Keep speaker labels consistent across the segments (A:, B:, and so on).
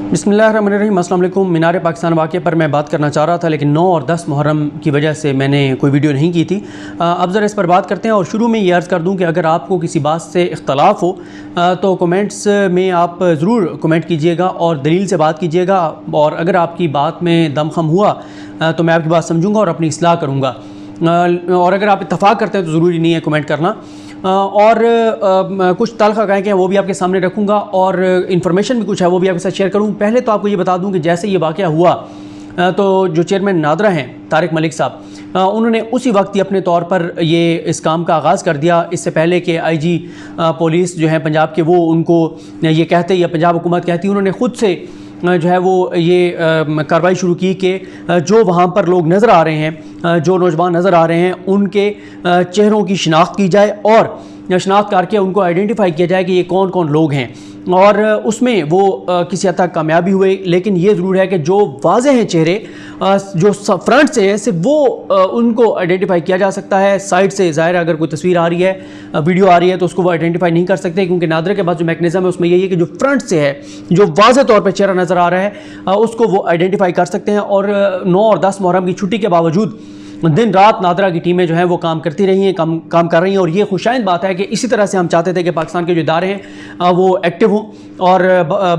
A: बिस्मिल्लाहिर्रहमानिर्रहीम। अस्सलाम वालेकुम। मीनार पाकिस्तान वाक़े पर मैं बात करना चाह रहा था, लेकिन 9 और 10 मुहर्रम की वजह से मैंने कोई वीडियो नहीं की थी। अब ज़रा इस पर बात करते हैं। और शुरू में ये अर्ज़ कर दूं कि अगर आपको किसी बात से इख्तलाफ हो तो कमेंट्स में आप ज़रूर कमेंट कीजिएगा और दलील से बात कीजिएगा। और अगर आपकी बात में दमखम हुआ तो मैं आपकी बात समझूँगा और अपनी इस्लाह करूँगा। और अगर आप इत्तफ़ाक़ करते हैं तो ज़रूरी नहीं है कमेंट करना। और कुछ तल्ख़ हक़ाइक़ हैं वो भी आपके सामने रखूँगा और इन्फॉर्मेशन भी कुछ है वो भी आपके साथ शेयर करूँ। पहले तो आपको ये बता दूँ कि जैसे ये वाक़या हुआ तो जो चेयरमैन नादरा हैं तारिक मलिक साहब, उन्होंने उसी वक्त ही अपने तौर पर ये इस काम का आगाज़ कर दिया। इससे पहले कि IG पुलिस जो है पंजाब के वो उनको ये कहते या पंजाब हुकूमत कहती, उन्होंने ख़ुद से जो है वो ये कार्रवाई शुरू की कि जो वहाँ पर लोग नज़र आ रहे हैं, जो नौजवान नज़र आ रहे हैं, उनके चेहरों की शिनाख्त की जाए और शिनाख्त करके उनको आइडेंटिफाई किया जाए कि ये कौन कौन लोग हैं। और उसमें वो किसी हद तक कामयाबी हुए। लेकिन ये ज़रूर है कि जो वाज़े हैं चेहरे जो फ्रंट से है सिर्फ वो उनको आइडेंटिफाई किया जा सकता है। साइड से ज़ाहिर है अगर कोई तस्वीर आ रही है, वीडियो आ रही है तो उसको वो आइडेंटिफाई नहीं कर सकते, क्योंकि नादरा के पास जो मैकेनिज़्म है उसमें यही है कि जो फ्रंट से है, जो वाज़े तौर पर चेहरा नज़र आ रहा है, उसको वो आइडेंटिफाई कर सकते हैं। और 9 और 10 मुहर्रम की छुट्टी के बावजूद दिन रात नादरा की टीमें जो हैं वो काम करती रही हैं, काम कर रही हैं। और ये खुशाइंद बात है कि इसी तरह से हम चाहते थे कि पाकिस्तान के जो इदारे हैं वो एक्टिव हों और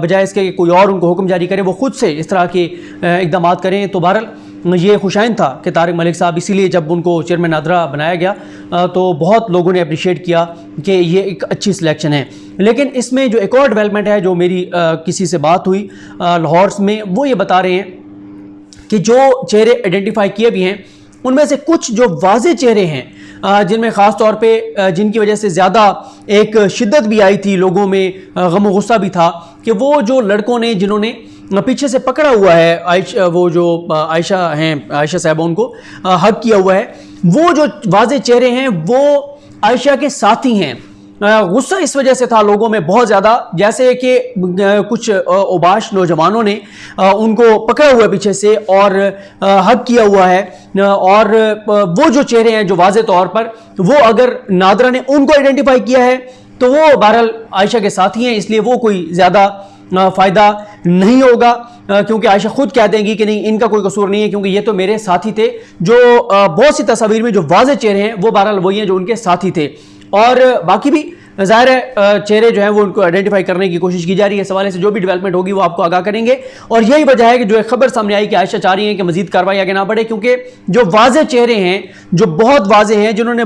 A: बजाय इसके कि कोई और उनको हुक्म जारी करे वो ख़ुद से इस तरह के इक़दाम करें। तो बहरहाल ये खुशाइंद था कि तारिक मलिक साहब, इसीलिए जब उनको चेयरमैन नादरा बनाया गया तो बहुत लोगों ने अप्रिशिएट किया कि ये एक अच्छी सिलेक्शन है। लेकिन इसमें जो एक और डेवलपमेंट है, जो मेरी किसी से बात हुई लाहौर में, वो ये बता रहे हैं कि जो चेहरे आइडेंटिफाई किए भी हैं उनमें से कुछ जो वाज़े चेहरे हैं जिनमें ख़ास तौर पे जिनकी वजह से ज़्यादा एक शिद्दत भी आई थी, लोगों में गम और गुस्सा भी था, कि वो जो लड़कों ने जिन्होंने पीछे से पकड़ा हुआ है वो जो आयशा हैं, आयशा साहबा, उनको हक किया हुआ है, वो जो वाज़े चेहरे हैं वो आयशा के साथी हैं। गुस्सा इस वजह से था लोगों में बहुत ज़्यादा, जैसे कि कुछ ओबाश नौजवानों ने उनको पकड़ा हुआ है पीछे से और हक किया हुआ है। और वो जो चेहरे हैं जो वाज़े तौर पर, वो अगर नादरा ने उनको आइडेंटिफाई किया है तो वो बहरहाल आयशा के साथी हैं, इसलिए वो कोई ज़्यादा फ़ायदा नहीं होगा, क्योंकि आयशा खुद कह देंगी कि नहीं, इनका कोई कसूर नहीं है, क्योंकि ये तो मेरे साथी थे। जो बहुत सी तस्वीर में जो वाज़े चेहरे हैं वो बहरहाल वही हैं जो उनके साथी थे। और बाकी भी ज़ाहिर है चेहरे जो हैं वो उनको आइडेंटिफाई करने की कोशिश की जा रही है। इस हवाले से जो भी डेवलपमेंट होगी वो आपको आगाह करेंगे। और यही वजह है कि जो एक खबर सामने आई कि आयशा चाह रही है कि मजीद कार्रवाई आगे ना बढ़े, क्योंकि जो वाज़े चेहरे हैं, जो बहुत वाज़े हैं, जिन्होंने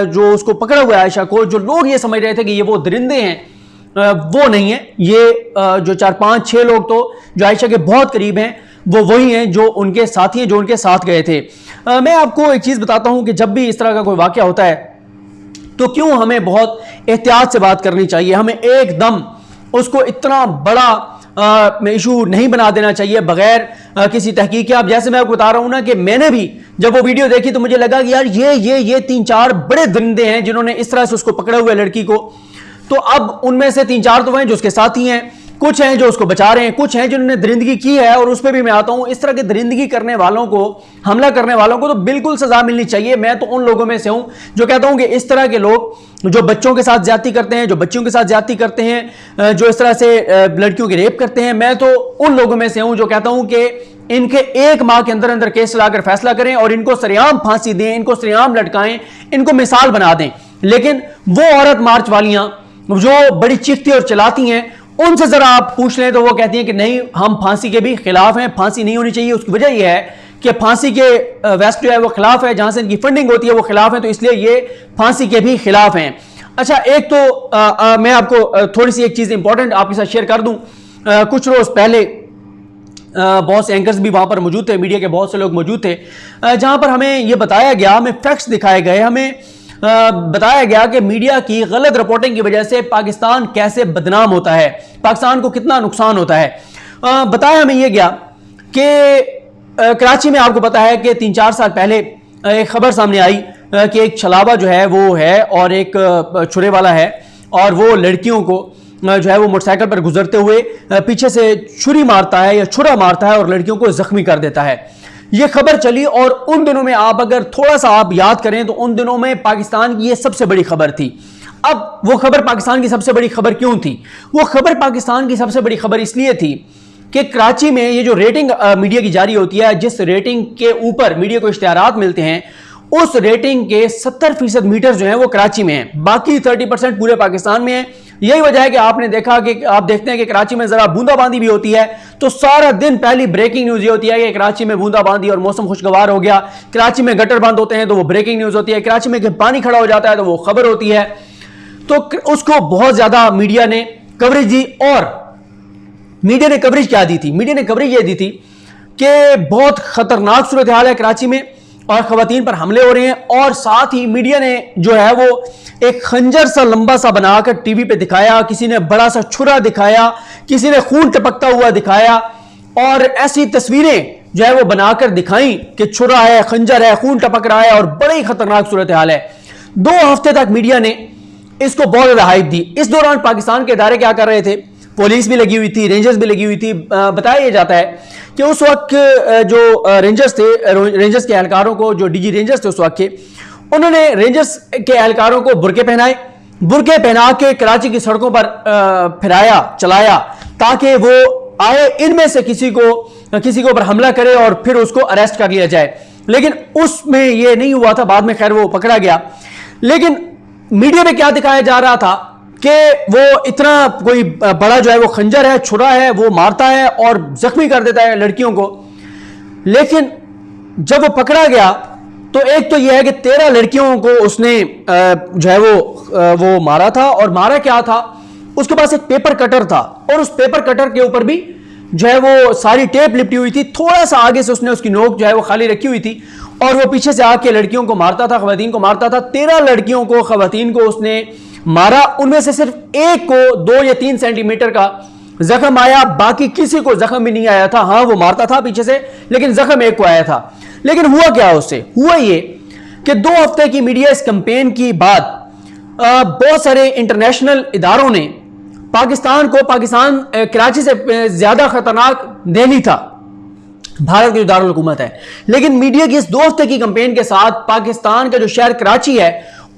A: जो उसको पकड़ा हुआ है आयशा को, जो लोग ये समझ रहे थे कि ये वो दरिंदे हैं, वो नहीं है। ये जो 4, 5, 6 लोग तो जो आयशा के बहुत करीब हैं वो वही हैं जो उनके साथी हैं, जो उनके साथ गए थे। मैं आपको एक चीज़ बताता हूँ कि जब भी इस तरह का कोई वाक़या होता है तो क्यों हमें बहुत एहतियात से बात करनी चाहिए। हमें एकदम उसको इतना बड़ा इशू नहीं बना देना चाहिए बगैर किसी तहकीक के। अब जैसे मैं आपको बता रहा हूं ना कि मैंने भी जब वो वीडियो देखी तो मुझे लगा कि यार ये 3-4 बड़े दरिंदे हैं जिन्होंने इस तरह से उसको पकड़ा हुआ है लड़की को। तो अब उनमें से 3-4 तो हैं जो उसके साथी हैं, कुछ हैं जो उसको बचा रहे हैं, कुछ हैं जिन्होंने दरिंदगी की है। और उस पर भी मैं आता हूं, इस तरह के दरिंदगी करने वालों को, हमला करने वालों को तो बिल्कुल सजा मिलनी चाहिए। मैं तो उन लोगों में से हूं जो कहता हूं कि इस तरह के लोग जो बच्चों के साथ ज्यादती करते हैं, जो बच्चियों के साथ ज्यादती करते हैं, जो इस तरह से लड़कियों की रेप करते हैं, मैं तो उन लोगों में से हूं जो कहता हूं कि इनके 1 माह के अंदर अंदर केस चलाकर फैसला करें और इनको सरेआम फांसी दें, इनको सरेआम लटकाएं, इनको मिसाल बना दें। लेकिन वो औरत मार्च वालियां जो बड़ी चीखती और चलाती हैं, उनसे जरा आप पूछ लें तो वो कहती हैं कि नहीं, हम फांसी के भी खिलाफ हैं, फांसी नहीं होनी चाहिए। उसकी वजह यह है कि फांसी के वेस्ट जो है वो खिलाफ है, जहां से इनकी फंडिंग होती है वो खिलाफ है, तो इसलिए ये फांसी के भी खिलाफ हैं। अच्छा, एक तो मैं आपको थोड़ी सी एक चीज इंपॉर्टेंट आपके साथ शेयर कर दूं। कुछ रोज पहले बहुत से एंकर्स भी वहां पर मौजूद थे, मीडिया के बहुत से लोग मौजूद थे, जहां पर हमें यह बताया गया, हमें फैक्ट्स दिखाए गए, हमें बताया गया कि मीडिया की गलत रिपोर्टिंग की वजह से पाकिस्तान कैसे बदनाम होता है, पाकिस्तान को कितना नुकसान होता है। बताया हमें यह गया कि कराची में आपको पता है कि 3-4 साल पहले एक खबर सामने आई कि एक छलावा जो है वो है और एक छुरे वाला है, और वो लड़कियों को जो है वो मोटरसाइकिल पर गुजरते हुए पीछे से छुरी मारता है या छुरा मारता है और लड़कियों को जख्मी कर देता है। ये खबर चली और उन दिनों में आप अगर थोड़ा सा आप याद करें तो उन दिनों में पाकिस्तान की ये सबसे बड़ी खबर थी। अब वो खबर पाकिस्तान की सबसे बड़ी खबर क्यों थी? वो खबर पाकिस्तान की सबसे बड़ी खबर इसलिए थी कि कराची में ये जो रेटिंग मीडिया की जारी होती है, जिस रेटिंग के ऊपर मीडिया को इश्तिहारात मिलते हैं, उस रेटिंग के 70% मीटर जो है वो कराची में है, बाकी 30% पूरे पाकिस्तान में है। यही वजह है कि आपने देखा कि आप देखते हैं कि कराची में जरा बूंदाबांदी भी होती है तो सारा दिन पहली ब्रेकिंग न्यूज ये होती है कि कराची में बूंदाबांदी और मौसम खुशगवार हो गया। कराची में गटर बंद होते हैं तो वो ब्रेकिंग न्यूज होती है। कराची में पानी खड़ा हो जाता है तो वो खबर होती है। तो उसको बहुत ज्यादा मीडिया ने कवरेज दी। और मीडिया ने कवरेज क्या दी थी? मीडिया ने कवरेज ये दी थी कि बहुत खतरनाक सूरत हाल है कराची में और खवातीन पर हमले हो रहे हैं। और साथ ही मीडिया ने जो है वो एक खंजर सा लंबा सा बनाकर टीवी पे दिखाया, किसी ने बड़ा सा छुरा दिखाया, किसी ने खून टपकता हुआ दिखाया, और ऐसी तस्वीरें जो है वो बनाकर दिखाई कि छुरा है, खंजर है, खून टपक रहा है और बड़ी खतरनाक सूरत हाल है। 2 हफ्ते तक मीडिया ने इसको बहुत ज्यादा हाइप दी। इस दौरान पाकिस्तान के इदारे क्या कर रहे थे? पुलिस भी लगी हुई थी, रेंजर्स भी लगी हुई थी। बताया जाता है कि उस वक्त जो रेंजर्स थे, रेंजर्स के एहलकारों को, जो डीजी रेंजर्स थे उस वक्त के, उन्होंने रेंजर्स के एहलकारों को बुरके पहनाए, बुरके पहना के कराची की सड़कों पर फिराया, चलाया, ताकि वो आए इनमें से किसी के ऊपर हमला करे और फिर उसको अरेस्ट कर लिया जाए। लेकिन उसमें यह नहीं हुआ था, बाद में खैर वो पकड़ा गया। लेकिन मीडिया में क्या दिखाया जा रहा था कि वो इतना कोई बड़ा जो है वो खंजर है, छुरा है, वो मारता है और जख्मी कर देता है लड़कियों को। लेकिन जब वो पकड़ा गया तो एक तो यह है कि 13 लड़कियों को उसने जो है वो मारा था। और मारा क्या था? उसके पास एक पेपर कटर था और उस पेपर कटर के ऊपर भी जो है वो सारी टेप लिपटी हुई थी। थोड़ा सा आगे से उसने उसकी नोक जो है वो खाली रखी हुई थी और वो पीछे से आके लड़कियों को मारता था, खवातीन को मारता था। 13 लड़कियों को, खवातीन को उसने मारा। उनमें से सिर्फ एक को 2 या 3 सेंटीमीटर का जख्म आया, बाकी किसी को जख्म भी नहीं आया था। हाँ, वो मारता था पीछे से, लेकिन जख्म एक को आया था। लेकिन हुआ क्या उससे? हुआ ये कि 2 हफ्ते की मीडिया इस कैंपेन की बाद बहुत सारे इंटरनेशनल इदारों ने पाकिस्तान कराची से ज्यादा खतरनाक दिल्ली था, भारत की जो दारुल हुकूमत है। लेकिन मीडिया की इस 2 हफ्ते की कैंपेन के साथ पाकिस्तान का जो शहर कराची है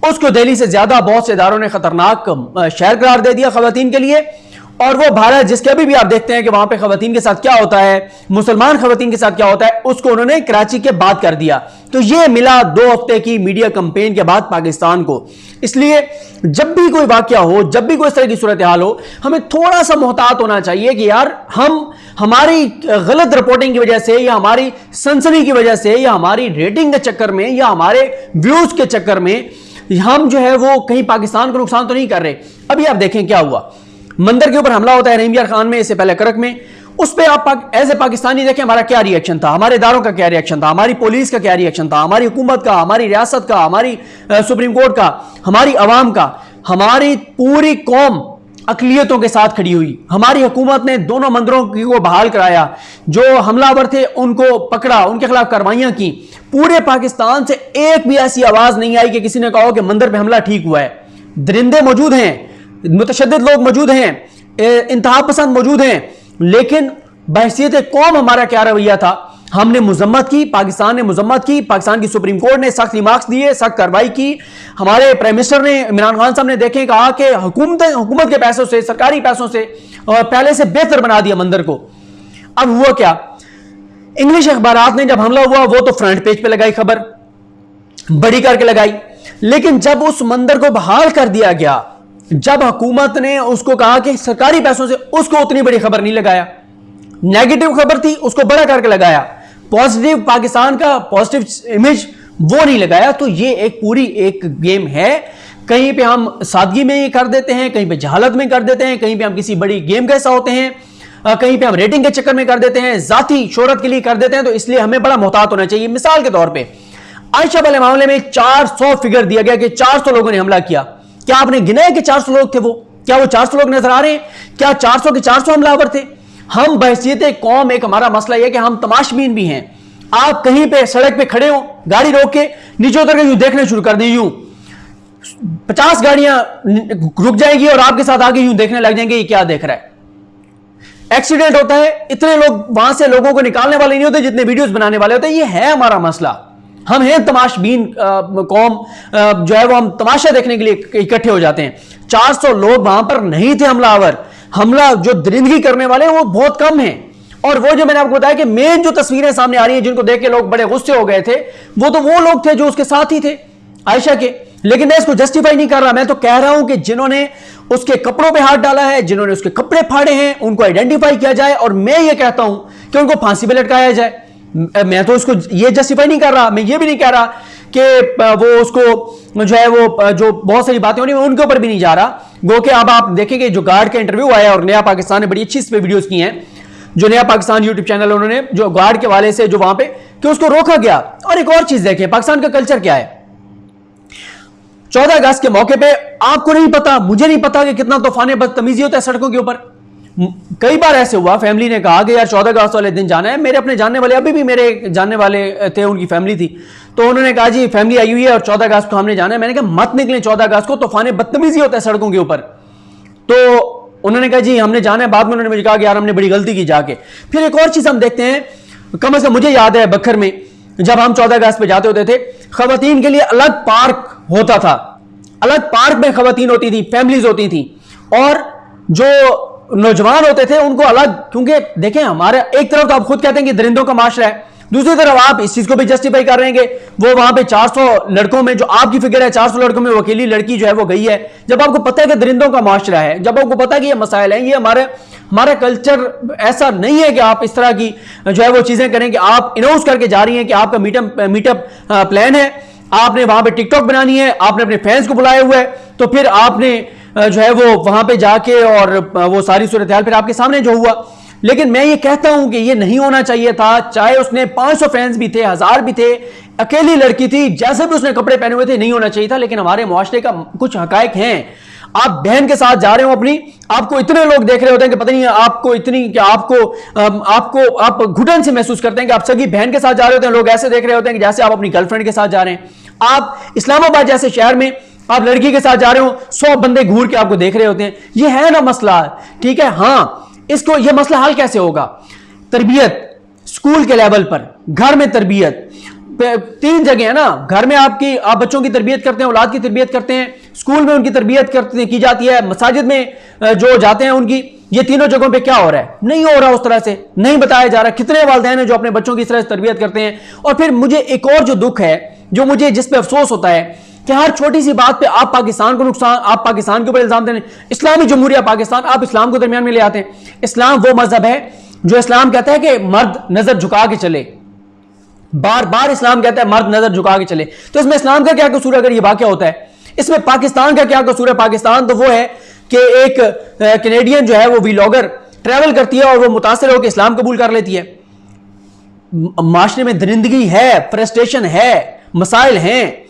A: उसको दिल्ली से ज्यादा बहुत से इदारों ने खतरनाक शहर करार दे दिया खवातीन के लिए। और वो भारत, जिसके अभी भी आप देखते हैं कि वहां पे खवातीन के साथ क्या होता है, मुसलमान खवातीन के साथ क्या होता है, उसको उन्होंने कराची के बाद कर दिया। तो ये मिला 2 हफ्ते की मीडिया कैंपेन के बाद पाकिस्तान को। इसलिए जब भी कोई वाकया हो, जब भी कोई इस तरह की सूरत हाल हो, हमें थोड़ा सा मोहतात होना चाहिए कि यार हम हमारी गलत रिपोर्टिंग की वजह से या हमारी सनसनी की वजह से या हमारी रेटिंग के चक्कर में या हमारे व्यूज के चक्कर में हम जो है वो कहीं पाकिस्तान को नुकसान तो नहीं कर रहे। अभी आप देखें क्या हुआ। मंदिर के ऊपर हमला होता है रहीम यार खान में, इससे पहले करक में। उस पर आप एज ए पाकिस्तानी देखें हमारा क्या रिएक्शन था, हमारे इदारों का क्या रिएक्शन था, हमारी पुलिस का क्या रिएक्शन था, हमारी हुकूमत का, हमारी रियासत का, हमारी सुप्रीम कोर्ट का, हमारी अवाम का। हमारी पूरी कौम अकलियतों के साथ खड़ी हुई। हमारी हुकूमत ने दोनों मंदिरों को बहाल कराया, जो हमलावर थे उनको पकड़ा, उनके खिलाफ कार्रवाइयां की। पूरे पाकिस्तान से एक भी ऐसी आवाज नहीं आई कि किसी ने कहा कि मंदिर पे हमला ठीक हुआ है। दरिंदे मौजूद हैं, मुतशद्दिद लोग मौजूद हैं, इंतहा पसंद मौजूद हैं, लेकिन बहसीयत कौम हमारा क्या रवैया था? हमने मुजम्मत की, पाकिस्तान ने मुजम्मत की, पाकिस्तान की सुप्रीम कोर्ट ने सख्त रिमार्क्स दिए, सख्त कार्रवाई की। हमारे प्राइम मिनिस्टर ने, इमरान खान साहब ने देखें कहा कि हुकूमत के पैसों से, सरकारी पैसों से पहले से बेहतर बना दिया मंदिर को। अब हुआ क्या? इंग्लिश अखबारात ने जब हमला हुआ वो तो फ्रंट पेज पे लगाई खबर, बड़ी करके लगाई। लेकिन जब उस मंदिर को बहाल कर दिया गया, जब हुकूमत ने उसको कहा कि सरकारी पैसों से, उसको उतनी बड़ी खबर नहीं लगाया। नेगेटिव खबर थी उसको बड़ा करके लगाया, पॉजिटिव पाकिस्तान का पॉजिटिव इमेज वो नहीं लगाया। तो ये एक पूरी एक गेम है। कहीं पे हम सादगी में कर देते हैं, कहीं पे जहालत में कर देते हैं, कहीं पे हम किसी बड़ी गेम का हिस्सा होते हैं, कहीं पे हम रेटिंग के चक्कर में कर देते हैं, जाती शोहरत के लिए कर देते हैं। तो इसलिए हमें बड़ा मोहतात होना चाहिए। मिसाल के तौर पर आयशा वाले मामले में 400 फिगर दिया गया कि 400 लोगों ने हमला किया। क्या आपने गिना है कि 400 लोग थे? वो क्या वो 400 लोग नजर आ रहे हैं? क्या 400 के 400 हमलावर थे? हम बहसीयत कौम, एक हमारा मसला यह कि हम तमाशबीन भी हैं। आप कहीं पे सड़क पे खड़े हो, गाड़ी रोक के नीचे उतर के यूं देखना शुरू कर दी, यूं 50 गाड़ियां रुक जाएगी और आपके साथ आगे यूं देखने लग जाएंगे ये क्या देख रहा है। एक्सीडेंट होता है, इतने लोग वहां से लोगों को निकालने वाले नहीं होते जितने वीडियोस बनाने वाले होते हैं। ये है हमारा मसला। हम हैं तमाशबीन कौम, जो है वो हम तमाशा देखने के लिए इकट्ठे हो जाते हैं। 400 लोग वहां पर नहीं थे हमलावर। हमला जो दरिंदगी करने वाले हैं वो बहुत कम हैं। और वो जो मैंने आपको बताया कि मेन जो तस्वीरें सामने आ रही हैं जिनको देख के लोग बड़े गुस्से हो गए थे, वो तो वो लोग थे जो उसके साथ ही थे आयशा के। लेकिन मैं इसको जस्टिफाई नहीं कर रहा, मैं तो कह रहा हूं कि जिन्होंने उसके कपड़ों पे हाथ डाला है, जिन्होंने उसके कपड़े फाड़े हैं, उनको आइडेंटिफाई किया जाए और मैं ये कहता हूं कि उनको फांसी पे लटकाया जाए। मैं तो उसको ये जस्टिफाई नहीं कर रहा, मैं ये भी नहीं कह रहा कि वो उसको जो है वो जो बहुत सारी बातें होनी उनके ऊपर भी नहीं जा रहा। गो कि अब आप देखेंगे जो गार्ड का इंटरव्यू आया और नया पाकिस्तान ने बड़ी अच्छी इस पे वीडियोस की हैं, जो नया पाकिस्तान यूट्यूब चैनल उन्होंने जो गार्ड के वाले से जो वहां पे कि उसको रोका गया। और एक और चीज देखें, पाकिस्तान का कल्चर क्या है। 14 अगस्त के मौके पे आपको नहीं पता, मुझे नहीं पता कि कितना तूफान बदतमीजी होता है सड़कों के ऊपर। कई बार ऐसे हुआ, फैमिली ने कहा कि यार 14 अगस्त वाले दिन जाना है। मेरे अपने जानने वाले, अभी भी मेरे जानने वाले थे, उनकी फैमिली थी, तो उन्होंने कहा जी फैमिली आई हुई है और 14 अगस्त को हमने जाना है। मैंने कहा मत निकले 14 अगस्त को, तूफान बदतमीजी होता है सड़कों के ऊपर। तो उन्होंने कहा जी हमने जाना है। बाद में उन्होंने मुझे कहा कि यार हमने बड़ी गलती की जाके। फिर एक और चीज हम देखते हैं, कम से कम मुझे याद है बखर में जब हम 14 अगस्त पे जाते होते थे, खवातीन के लिए अलग पार्क होता था, अलग पार्क में खवातीन होती थी, फैमिलीज होती थी, और जो नौजवान होते थे उनको अलग। क्योंकि देखें हमारे एक तरफ तो आप खुद कहते हैं कि दरिंदों का माशरा है, दूसरी तरफ आप इस चीज को भी जस्टिफाई कर रहे हैं कि वो वहां पे 400 लड़कों में जो आपकी फिगर है 400 लड़कों में वो अकेली लड़की जो है वो गई है। जब आपको पता है कि दरिंदों का माशरा है, जब आपको पता है कि ये मसाइल हैं, ये हमारा कल्चर ऐसा नहीं है कि आप इस तरह की जो है वो चीजें करें कि आप अनाउंस करके जा रही हैं कि आपका मीटअप प्लान है, आपने वहां पे टिकटॉक बनानी है, आपने अपने फैंस को बुलाया हुआ है, तो फिर आपने जो है वो वहां पे जाके और वो सारी सूरत हाल फिर आपके सामने जो हुआ। लेकिन मैं ये कहता हूं कि ये नहीं होना चाहिए था, चाहे उसने 500 फैंस भी थे, 1000 भी थे, अकेली लड़की थी, जैसे भी उसने कपड़े पहने हुए थे, नहीं होना चाहिए था। लेकिन हमारे मुआशरे का कुछ हकायक हैं। आप बहन के साथ जा रहे हो अपनी, आपको इतने लोग देख रहे होते हैं कि पता नहीं आपको इतनी कि आप घुटन से महसूस करते हैं कि आप सगी बहन के साथ जा रहे होते हैं, लोग ऐसे देख रहे होते हैं कि जैसे आप अपनी गर्लफ्रेंड के साथ जा रहे हैं। आप इस्लामाबाद जैसे शहर में आप लड़की के साथ जा रहे हो, 100 बंदे घूर के आपको देख रहे होते हैं। ये है ना मसला, ठीक है। हाँ, इसको ये मसला हल कैसे होगा? तरबियत स्कूल के लेवल पर, घर में तरबियत, 3 जगह है ना, घर में आप बच्चों की तरबियत करते हैं, औलाद की तरबियत करते हैं, स्कूल में उनकी तरबियत की जाती है, मसाजिद में जो जाते हैं उनकी, ये तीनों जगहों पे क्या हो रहा है? नहीं हो रहा उस तरह से, नहीं बताया जा रहा। कितने वालिदैन हैं जो अपने बच्चों की इस तरह से तरबियत करते हैं। और फिर मुझे एक और जो दुख है, जो मुझे जिस पे अफसोस होता है कि हर छोटी सी बात पे आप पाकिस्तान को नुकसान, आप पाकिस्तान के ऊपर इल्जाम देने, इस्लामी जमहूरिया पाकिस्तान, आप इस्लाम को दरमियान में ले आते हैं। इस्लाम वो मजहब है जो इस्लाम कहता है कि मर्द नजर झुका के चले, बार बार इस्लाम कहता है मर्द नजर झुका के चले। तो इसमें इस्लाम का क्या कसूर अगर ये वाकया होता है? इसमें पाकिस्तान का क्या कसूर है? पाकिस्तान तो वो है कि एक कैनेडियन जो है वो व्लॉगर ट्रैवल करती है और वो मुतासिर होकर इस्लाम कबूल कर लेती है। माशरे में दरिंदगी है, फ्रस्ट्रेशन है, मसाइल हैं,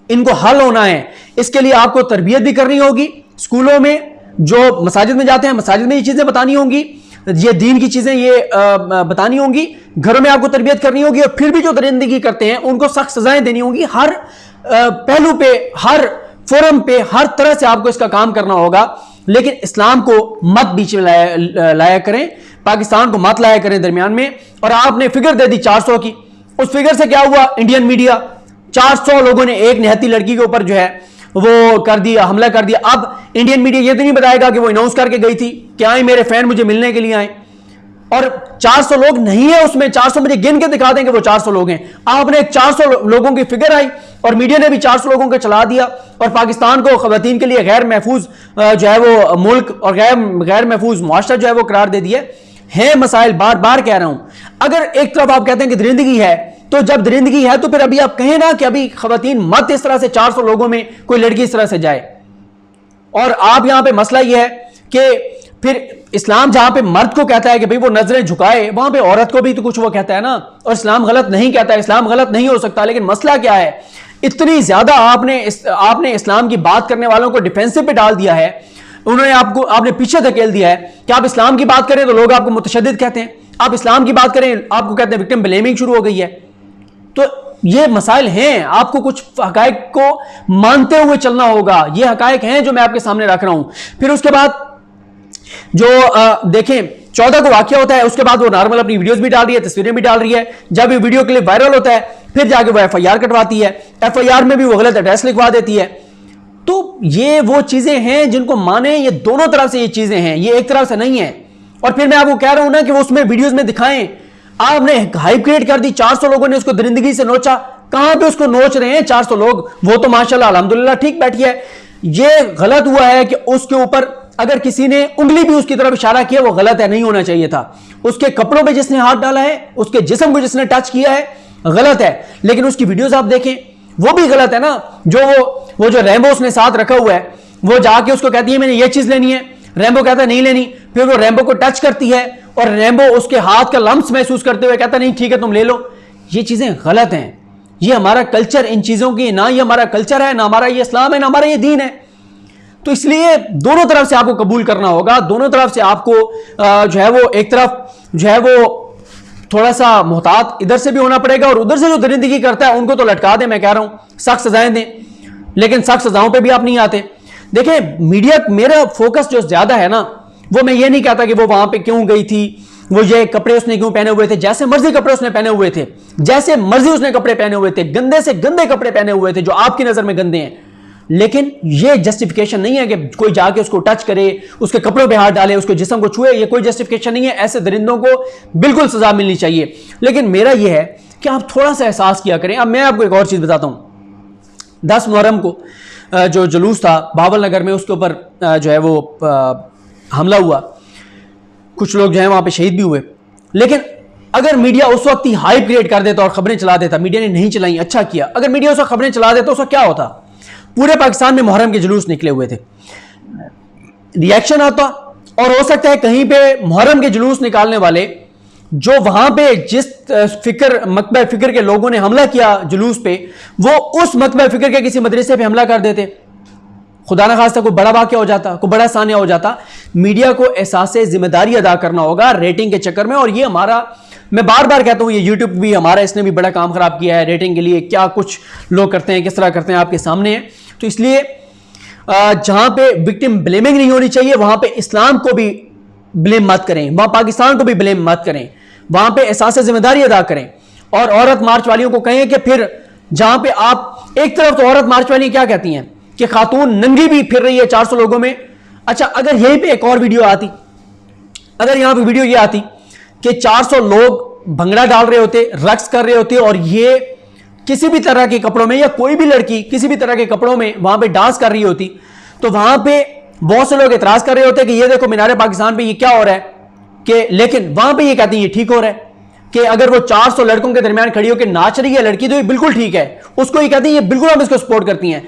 A: इनको हल होना है। इसके लिए आपको तरबियत भी करनी होगी। स्कूलों में जो मसाजिद में जाते हैं, मसाजिद में ये चीजें बतानी होंगी, ये दीन की चीजें ये बतानी होंगी। घरों में आपको तरबियत करनी होगी। और फिर भी जो दरिंदगी करते हैं उनको सख्त सजाएं देनी होंगी। हर पहलू पे, हर फोरम पे, हर तरह से आपको इसका काम करना होगा। लेकिन इस्लाम को मत बीच में लाया करें, पाकिस्तान को मत लाया करें दरमियान में। और आपने फिगर दे दी 400 की, उस फिगर से क्या हुआ? इंडियन मीडिया 400 लोगों ने एक निहत्ती लड़की के ऊपर जो है वो कर दिया, हमला कर दिया। अब इंडियन मीडिया ये तो नहीं बताएगा कि वो अनाउंस करके गई थी कि आई मेरे फैन मुझे मिलने के लिए आए, और 400 लोग नहीं है उसमें। 400 मुझे गिन के दिखा दें कि वो 400 लोग हैं। आपने 400 लोगों की फिगर आई और मीडिया ने भी 400 लोगों को चला दिया और पाकिस्तान को खवातीन के लिए गैर महफूज जो है वो मुल्क और गैर महफूज मुआशरा जो है वो करार दे दिया है। मसाइल बार बार कह रहा हूं। अगर एक तरफ आप कहते हैं कि दरिंदगी है, तो जब दरिंदगी है तो फिर अभी आप कहें ना कि अभी खवातीन मत इस तरह से 400 लोगों में कोई लड़की इस तरह से जाए। और आप यहां पे मसला यह है कि फिर इस्लाम जहां पे मर्द को कहता है कि भाई वो नजरें झुकाए, वहां पे औरत को भी तो कुछ वो कहता है ना। और इस्लाम गलत नहीं कहता, इस्लाम गलत नहीं हो सकता। लेकिन मसला क्या है? इतनी ज्यादा आपने इस्लाम की बात करने वालों को डिफेंसिव पे डाल दिया है, उन्होंने आपने पीछे धकेल दिया है कि आप इस्लाम की बात करें तो लोग आपको मुतशद्दिद कहते हैं, आप इस्लाम की बात करें आपको कहते हैं विक्टिम ब्लेमिंग शुरू हो गई है। तो ये मसाइल हैं, आपको कुछ हकायक को मानते हुए चलना होगा। ये हकायक हैं जो मैं आपके सामने रख रहा हूं। फिर उसके बाद जो देखें 14 को वाकया होता है, उसके बाद वो नॉर्मल अपनी वीडियोस भी डाल रही है, तस्वीरें भी डाल रही है। जब ये वीडियो क्लिप वायरल होता है फिर जाके वो FIR कटवाती है, FIR में भी वो गलत एड्रेस लिखवा देती है। तो ये वो चीजें हैं जिनको माने, ये दोनों तरफ से ये चीजें हैं, ये एक तरफ से नहीं है। और फिर मैं आपको कह रहा हूं ना कि वो उसमें वीडियोस में दिखाएं, आपने हाइप क्रिएट कर दी, 400 लोगों ने उसको दरिंदगी से नोचा। कहां पे उसको नोच रहे हैं 400 लोग? वो तो माशाल्लाह अल्हम्दुलिल्लाह ठीक बैठी है। ये गलत हुआ है कि उसके ऊपर अगर किसी ने उंगली भी उसकी तरफ इशारा किया, वो गलत है, नहीं होना चाहिए था। उसके कपड़ों पे जिसने हाथ डाला है, उसके जिस्म को जिसने टच किया है, गलत है। लेकिन उसकी वीडियोस आप देखें, वो भी गलत है ना। जो वो जो रैम्बो उसने साथ रखा हुआ है, वो जाके उसको कहती है मैंने ये चीज लेनी है, रैम्बो कहता है नहीं लेनी, फिर वो रैम्बो को टच करती है और रैम्बो उसके हाथ का लम्स महसूस करते हुए कहता नहीं ठीक है तुम ले लो। ये चीजें गलत हैं। ये हमारा कल्चर इन चीजों की, ना ये हमारा कल्चर है, ना हमारा ये इस्लाम है, ना हमारा ये दीन है। तो इसलिए दोनों तरफ से आपको कबूल करना होगा। दोनों तरफ से आपको जो है वो, एक तरफ जो है वो थोड़ा सा मोहतात इधर से भी होना पड़ेगा, और उधर से जो दरिंदगी करता है उनको तो लटका दें। मैं कह रहा हूं सख्त सजाएं दें, लेकिन सख्त सजाओं पे भी आप नहीं आते। देखें मीडिया, मेरा फोकस जो ज्यादा है ना, वो मैं ये नहीं कहता कि वो वहां पे क्यों गई थी, वो ये कपड़े उसने क्यों पहने हुए थे। जैसे मर्जी कपड़े उसने पहने हुए थे, जैसे मर्जी उसने कपड़े पहने हुए थे, गंदे से गंदे कपड़े पहने हुए थे जो आपकी नजर में गंदे हैं, लेकिन यह जस्टिफिकेशन नहीं है कि कोई जाके उसको टच करे, उसके कपड़ों पे हाथ डाले, उसके जिस्म को छुए। ये कोई जस्टिफिकेशन नहीं है। ऐसे दरिंदों को बिल्कुल सजा मिलनी चाहिए। लेकिन मेरा यह है कि आप थोड़ा सा एहसास किया करें। अब मैं आपको एक और चीज बताता हूं। 10 मुहर्रम को जो जुलूस था बावल नगर में, उसके ऊपर जो है वो हमला हुआ, कुछ लोग जो है वहां पे शहीद भी हुए। लेकिन अगर मीडिया उस वक्त ही हाइप क्रिएट कर देता और खबरें चला देता, मीडिया ने नहीं चलाई, अच्छा किया। अगर मीडिया उस वक्त खबरें चला देता, उसका क्या होता? पूरे पाकिस्तान में मुहर्रम के जुलूस निकले हुए थे, रिएक्शन आता, और हो सकता है कहीं पे मुहर्रम के जुलूस निकालने वाले जो वहां पे जिस मकबा फिक्र के लोगों ने हमला किया जुलूस पे, वो उस मकबा फिक्र के किसी मदरसे पे हमला कर देते। खुदा ना खास्ता कोई बड़ा वाक़या हो जाता, कोई बड़ा सानिया हो जाता। मीडिया को एहसास जिम्मेदारी अदा करना होगा रेटिंग के चक्कर में। और ये हमारा, मैं बार बार कहता हूं, ये यूट्यूब भी हमारा, इसने भी बड़ा काम खराब किया है रेटिंग के लिए। क्या कुछ लोग करते हैं, किस तरह करते हैं, आपके सामने है। तो इसलिए जहां पे विक्टिम ब्लेमिंग नहीं होनी चाहिए, वहां पे इस्लाम को भी ब्लेम मत करें, वहां पाकिस्तान को भी ब्लेम मत करें, वहां पे एहसास जिम्मेदारी अदा करें। और औरत मार्च वालियों को कहें कि फिर जहां पे आप, एक तरफ तो औरत मार्च वाली क्या कहती हैं कि खातून नंगी भी फिर रही है 400 लोगों में। अच्छा, अगर यहीं पे एक और वीडियो आती, अगर यहां पे वीडियो ये आती कि 400 लोग भंगड़ा डाल रहे होते, रक्स कर रहे होते, और ये किसी भी तरह के कपड़ों में, या कोई भी लड़की किसी भी तरह के कपड़ों में वहां पे डांस कर रही होती, तो वहां पे बहुत से लोग एतराज कर रहे होते कि ये देखो मीनार पाकिस्तान पे ये क्या हो रहा है, कि लेकिन वहां पे ये कहते हैं ये ठीक हो रहा है। कि अगर वो 400 लड़कों के दरमियान खड़ी होकर नाच रही है लड़की, तो ये बिल्कुल ठीक है, उसको ये कहते हैं ये बिल्कुल हम इसको सपोर्ट करती हैं।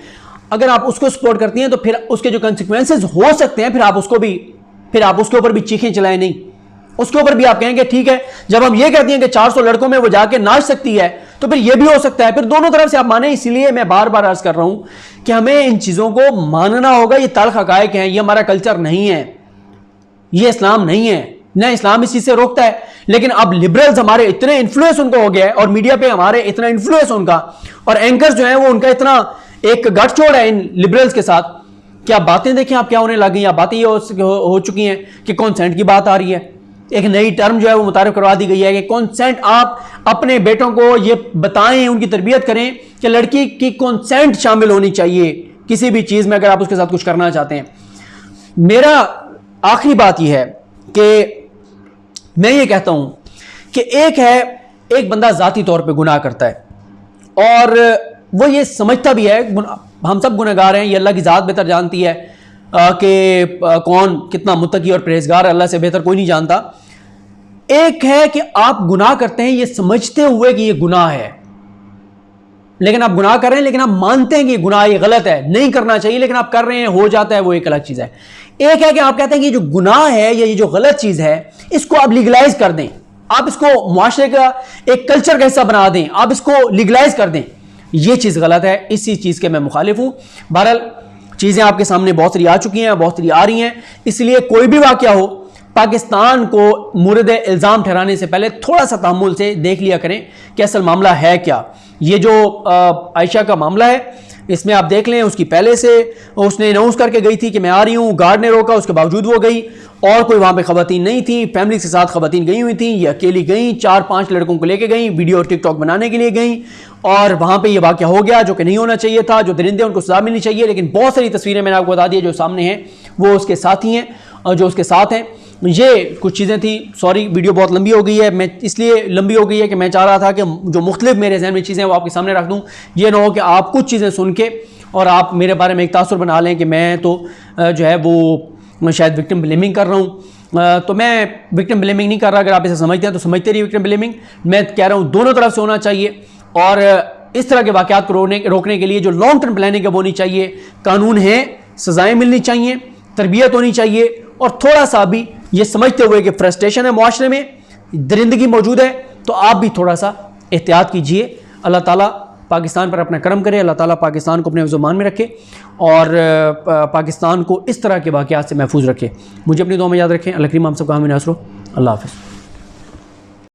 A: अगर आप उसको सपोर्ट करती हैं तो फिर उसके जो कंसिक्वेंसेज हो सकते हैं, फिर आप उसके ऊपर भी चीखें चलाएं नहीं, उसके ऊपर भी आप कहेंगे ठीक है। जब हम ये कहती हैं कि 400 लड़कों में वो जाके नाच सकती है, तो फिर ये भी हो सकता है। फिर दोनों तरफ से आप माने। इसीलिए मैं बार बार अर्ज कर रहा हूं कि हमें इन चीजों को मानना होगा। ये तल्ख हकायक हैं, ये हमारा कल्चर नहीं है, ये इस्लाम नहीं है, ना इस्लाम इस चीज से रोकता है। लेकिन अब लिबरल्स हमारे इतने इन्फ्लुएंस उनको हो गया है, और मीडिया पे हमारे इतना इन्फ्लुएंस उनका, और एंकर्स जो है वो उनका इतना एक गठजोड़ है इन लिबरल्स के साथ, कि आप बातें देखें आप क्या होने लगी। आप बातें ये हो चुकी हैं कि कॉन्सेंट की बात आ रही है। एक नई टर्म जो है वो मुतारिफ करवा दी गई है कि कॉन्सेंट। आप अपने बेटों को ये बताएं, उनकी तरबियत करें कि लड़की की कॉन्सेंट शामिल होनी चाहिए किसी भी चीज में, अगर आप उसके साथ कुछ करना चाहते हैं। मेरा आखिरी बात यह है कि मैं ये कहता हूं कि एक बंदा जाती तौर पे गुनाह करता है, और वो ये समझता भी है, हम सब गुनहगार हैं, ये अल्लाह की ज़ात बेहतर जानती है कि कौन कितना मुत्तकी और परहेजगार, अल्लाह से बेहतर कोई नहीं जानता। एक है कि आप गुनाह करते हैं ये समझते हुए कि ये गुनाह है, लेकिन आप गुनाह कर रहे हैं, लेकिन आप मानते हैं कि ये गुनाह, ये गलत है, नहीं करना चाहिए, लेकिन आप कर रहे हैं, हो जाता है, वो एक अलग चीज़ है। एक है कि आप कहते हैं कि ये जो गुनाह है या ये जो गलत चीज़ है, इसको आप लीगलाइज कर दें, आप इसको मुआशरे का एक कल्चर का हिस्सा बना दें, आप इसको लीगलाइज कर दें। ये चीज़ गलत है, इसी चीज़ के मैं मुखालिफ हूँ। बहरहाल चीज़ें आपके सामने बहुत सारी आ चुकी हैं, बहुत सारी आ रही हैं, इसलिए कोई भी वाक़या हो, पाकिस्तान को मुर्द इल्ज़ाम ठहराने से पहले थोड़ा सा तहम्मुल से देख लिया करें कि असल मामला है क्या। ये जो आयशा का मामला है, इसमें आप देख लें, उसकी पहले से उसने अनाउंस करके गई थी कि मैं आ रही हूँ, गार्ड ने रोका, उसके बावजूद वो गई, और कोई वहाँ पे खवातीन नहीं थी, फैमिली के साथ खवातीन गई हुई थी, ये अकेली गई, 4-5 लड़कों को लेके गई, वीडियो और टिकटॉक बनाने के लिए गई, और वहाँ पे ये वाक़या हो गया जो कि नहीं होना चाहिए था। जो दरिंदे उनको सजा मिलनी चाहिए, लेकिन बहुत सारी तस्वीरें मैंने आपको बता दी जो सामने हैं वो उसके साथ ही हैं, और जो उसके साथ हैं ये कुछ चीज़ें थी। सॉरी वीडियो बहुत लंबी हो गई है, मैं इसलिए लंबी हो गई है कि मैं चाह रहा था कि जो मुख्तलिफ मेरे जहन में चीज़ें वो आपके सामने रख दूँ। ये ना हो कि आप कुछ चीज़ें सुन के और आप मेरे बारे में एक तासुर बना लें कि मैं तो जो है वो शायद विक्टिम ब्लेमिंग कर रहा हूँ। तो मैं विक्टिम ब्लेमिंग नहीं कर रहा। अगर आप इसे समझते हैं तो समझते रहिए विक्टिम ब्लेमिंग। मैं कह रहा हूँ दोनों तरफ से होना चाहिए, और इस तरह के वाक़यात को रोकने के लिए जो लॉन्ग टर्म प्लानिंग है वो होनी चाहिए। कानून है, सज़ाएँ मिलनी चाहिए, तरबियत होनी चाहिए, और थोड़ा सा भी ये समझते हुए कि फ्रस्ट्रेशन है माशरे में, दरिंदगी मौजूद है, तो आप भी थोड़ा सा एहतियात कीजिए। अल्लाह ताला पाकिस्तान पर अपना करम करे, अल्लाह ताला पाकिस्तान को अपने ज़ुबान में रखे और पाकिस्तान को इस तरह के वाक़यात से महफूज रखे। मुझे अपनी दुआ में याद रखें। अल्लाह करीम हम सबका हामी नासरो। अल्लाह हाफ़िज़।